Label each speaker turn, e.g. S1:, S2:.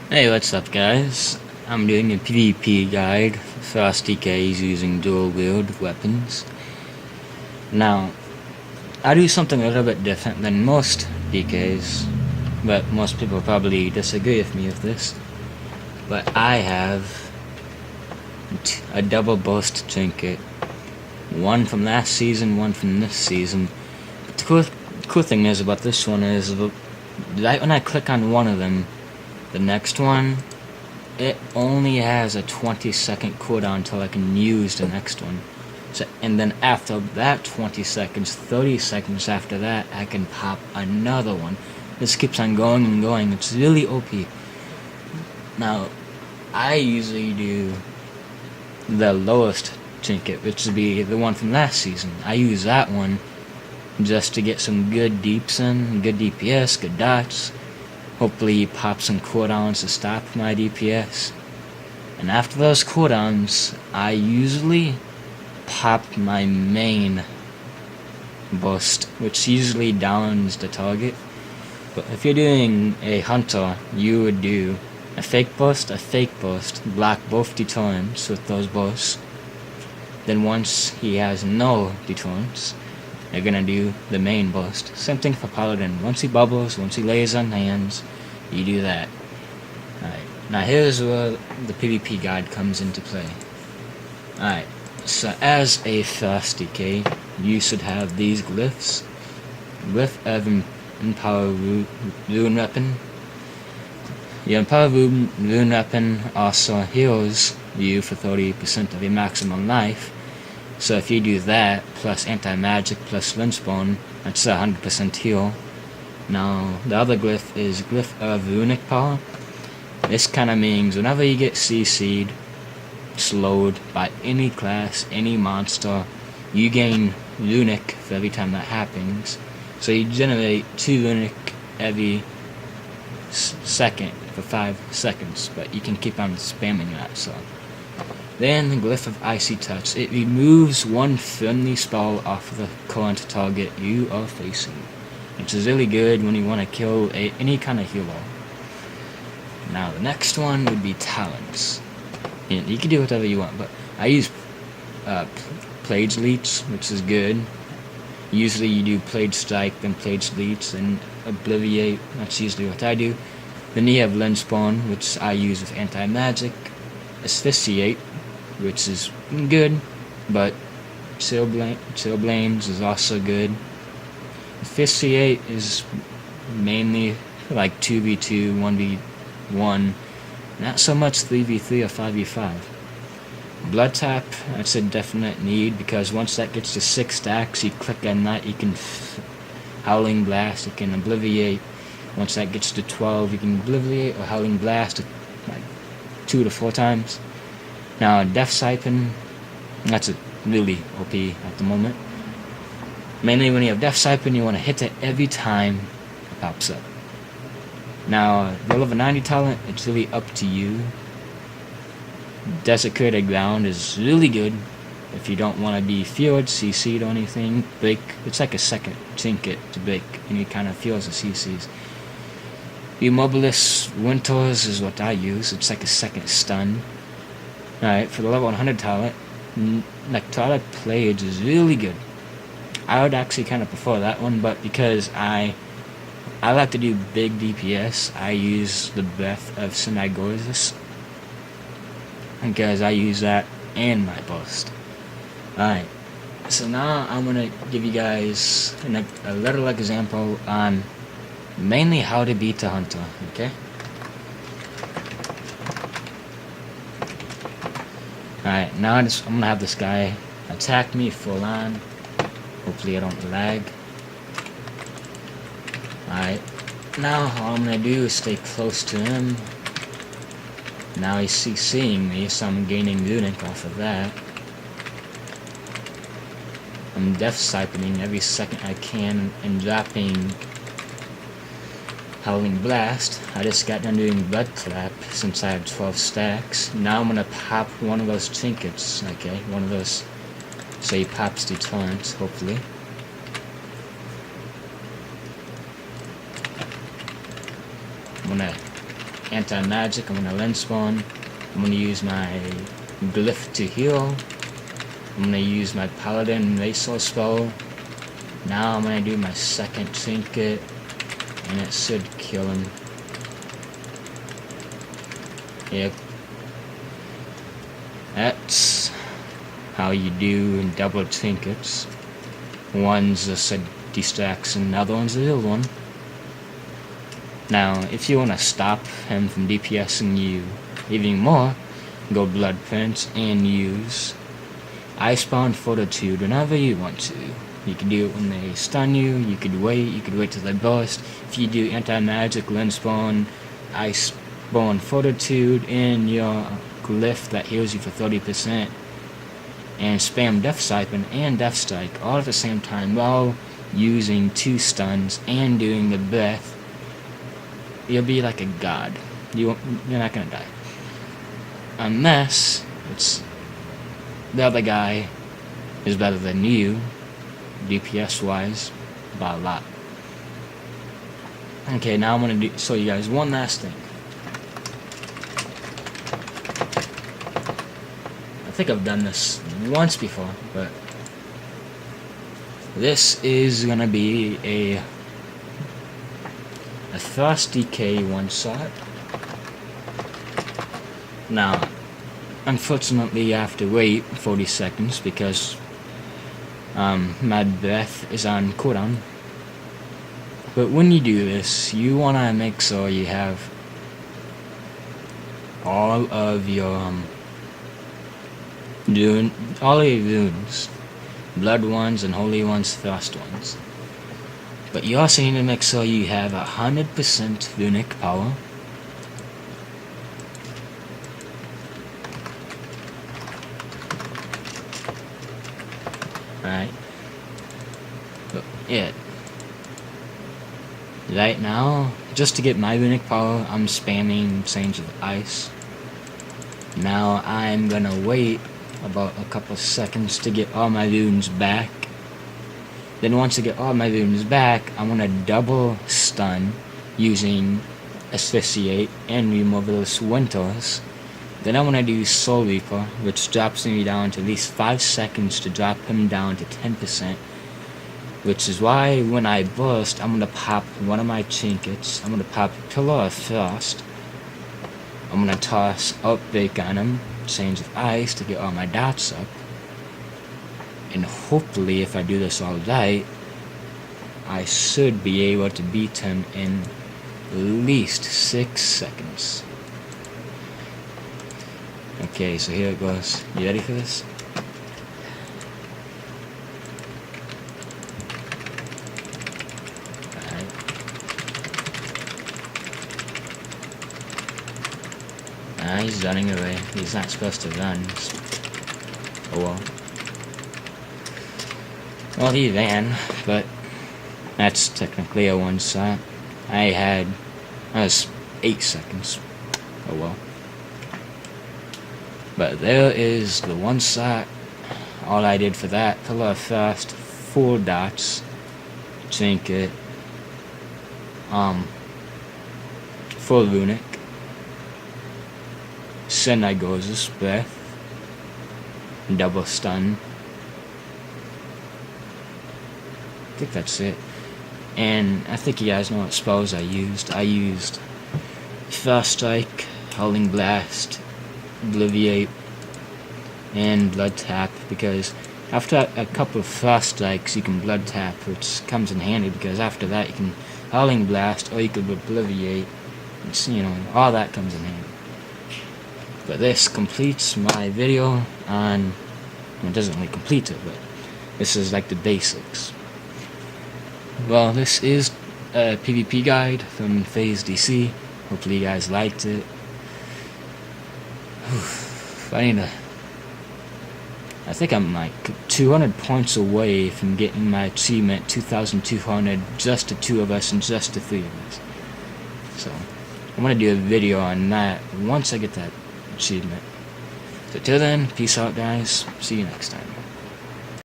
S1: Hey, what's up, guys? I'm doing a PvP guide for us DKs using dual wield weapons. Now, I do something a little bit different than most DKs, but most people probably disagree with me with this. But I have a double burst trinket, one from last season, one from this season. But the cool thing is about this one is right when I click on one of them, the next one, it only has a 20-second cooldown until I can use the next one. So, and then after that 20 seconds, 30 seconds after that, I can pop another one. This keeps on going and going. It's really OP. Now, I usually do the lowest trinket, which would be the one from last season. I use that one just to get some good deeps in, good DPS, good dots. Hopefully pop some cooldowns to stop my DPS. And after those cooldowns, I usually pop my main burst, which usually downs the target. But if you're doing a hunter, you would do a fake burst, block both deterrents with those bursts. Then once he has no deterrents, you're gonna do the main burst. Same thing for Paladin. Once he bubbles, once he lays on hands, you do that. Alright, now here's where the PvP guide comes into play. Alright, so as a fast DK, you should have these glyphs. Glyph of Empower Rune Weapon. Your Empower Rune Weapon also heals you for 30% of your maximum life. So if you do that, plus anti-magic, plus lynchbone, that's 100% heal. Now, the other glyph is Glyph of Runic Power. This kinda means whenever you get CC'd, slowed by any class, any monster, you gain Runic for every time that happens. So you generate 2 Runic every second for 5 seconds, but you can keep on spamming that, so. Then the Glyph of Icy Touch. It removes one friendly spell off of the current target you are facing, which is really good when you want to kill any kind of hero. Now the next one would be Talents. And you can do whatever you want, but I use Plague Leech, which is good. Usually you do Plague Strike, then Plague Leech, and Obliviate. That's usually what I do. Then you have Lynchbone, which I use with Anti-Magic. Asphyxiate, which is good, but Chill Blames is also good. Asphyxiate is mainly like 2v2, 1v1, not so much 3v3 or 5v5. Blood Tap, that's a definite need, because once that gets to 6 stacks, you click on that, you can Howling Blast, you can Obliviate. Once that gets to 12, you can Obliviate or Howling Blast like 2 to 4 times. Now, Death Siphon, that's really OP at the moment. Mainly when you have Death Siphon, you want to hit it every time it pops up. Now, the level 90 talent, it's really up to you. Desecrated Ground is really good if you don't want to be feared, CC'd or anything. It's like a second trinket to break any kind of fears or CCs. Immobilis Winters is what I use. It's like a second stun. Alright, for the level 100 talent, Nectara Plague is really good. I would actually kind of prefer that one, but because I like to do big DPS, I use the Breath of Sinigorzus, because I use that and my burst. Alright, so now I'm going to give you guys a little example on mainly how to beat a hunter, okay? Alright, now I'm going to have this guy attack me full on. Hopefully I don't lag. Alright, now all I'm going to do is stay close to him. Now he's seeing me, so I'm gaining Runic off of that. I'm Death Siphoning every second I can and dropping Howling Blast. I just got done doing Blood Clap since I have 12 stacks. Now I'm gonna pop one of those trinkets, okay? One of those, so he pops deterrent, hopefully. I'm gonna anti-magic, I'm gonna lens spawn, I'm gonna use my glyph to heal, I'm gonna use my paladin laser spell. Now I'm gonna do my second trinket, and it should kill him. Yep. That's how you do in double trinkets. One's a distraction, the other one's a real one. Now, if you want to stop him from DPSing you even more, go Blood Prince and use Ice Spawn Fortitude whenever you want to. You can do it when they stun you, you could wait till they burst. If you do anti-magic, lens spawn, Ice Spawn Fortitude, and your glyph that heals you for 30%, and spam Death Siphon and Death Strike all at the same time while using 2 stuns and doing the breath, you'll be like a god. You're not gonna die. Unless it's the other guy is better than you, DPS wise, by a lot. Okay, now I'm gonna show you guys one last thing. I think I've done this once before, but this is gonna be a fast DK one-shot. Now, unfortunately, you have to wait 40 seconds because my breath is on cooldown. But when you do this, you wanna make sure you have all of your runes, blood ones and holy ones, fast ones. But you also need to make sure you have 100% runic power. Right. But yeah. Right now, just to get my runic power, I'm spamming Sands of Ice. Now I'm gonna wait about a couple seconds to get all my runes back. Then once I get all my runes back, I'm gonna double stun using Asphyxiate and Removalist Winters. Then I'm gonna do Soul Reaper, which drops me down to at least 5 seconds to drop him down to 10%. Which is why when I burst, I'm gonna pop one of my trinkets. I'm gonna pop Pillar of Frost. I'm gonna toss Outbreak on him, Sands of Ice to get all my dots up. And hopefully, if I do this all right, I should be able to beat him in at least 6 seconds. Okay, so here it goes. You ready for this? Alright. He's running away. He's not supposed to run. Oh well. Well, he ran, but that's technically a one-shot. I was 8 seconds. Oh well. But there is the one-shot. All I did for that, Pillar of Frost, 4 dots, trinket, full runic, Senaigosa's breath, double stun. I think that's it. And I think you guys know what spells I used. I used Fast Strike, Howling Blast, Obliviate, and Blood Tap, because after a couple of Frost Strikes you can Blood Tap, which comes in handy because after that you can Howling Blast or you could Obliviate. It's, all that comes in handy. But this completes my video on, well, it doesn't really complete it, but this is like the basics. Well, this is a PvP guide from Faze DC. Hopefully you guys liked it. I think I'm like 200 points away from getting my achievement 2,200, just the 2 of us and just the 3 of us. So I'm gonna do a video on that once I get that achievement. So till then, peace out guys. See you next time.